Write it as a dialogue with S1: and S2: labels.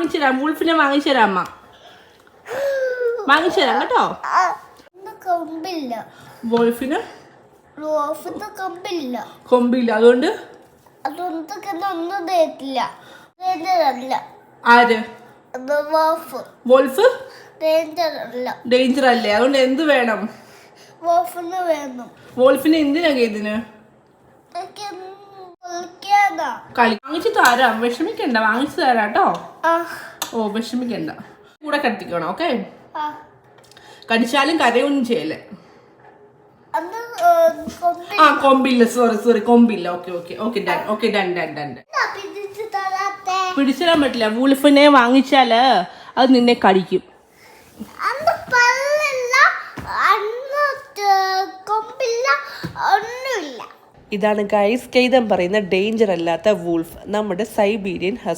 S1: വാങ്ങിച്ചുതരാം, വൂൾഫിനെ വാങ്ങിച്ചുതരാം അമ്മ, വാങ്ങിച്ചുതരാം കേട്ടോ.
S2: കൊമ്പില്ല
S1: വോൾഫിന്,
S2: കൊമ്പില്ല,
S1: കൊമ്പില്ല, അതുകൊണ്ട്
S2: ഒന്നും തേക്കില്ല.
S1: ആര്? വോൾഫ് ഡേഞ്ചർ അല്ലേ? അതുകൊണ്ട് എന്ത് വേണം?
S2: വേണം.
S1: വോൾഫിന് എന്തിനാ ഇതിന്? കളി വാങ്ങിച്ചു തരാം, വിഷമിക്കണ്ട, വാങ്ങിച്ചു തരാം കേട്ടോ. ഓ വിഷമിക്കണ്ട, കൂടെ കടത്തിക്കണം. ഓക്കെ, കടിച്ചാലും കരയൊന്നും ചെയ്യല്ലേ. ആ കൊമ്പില്ല, സോറി കൊമ്പില്ല. Okay done. പിടിച്ചിടാൻ പറ്റില്ല. വൂൾഫിനെ വാങ്ങിച്ചാല് അത് നിന്നെ കടിക്കും. ഇതാണ് ഗൈസ് കെയ്തം പറയുന്ന ഡേഞ്ചർ അല്ലാത്ത വൂൾഫ്, നമ്മുടെ സൈബീരിയൻ ഹസ്കി.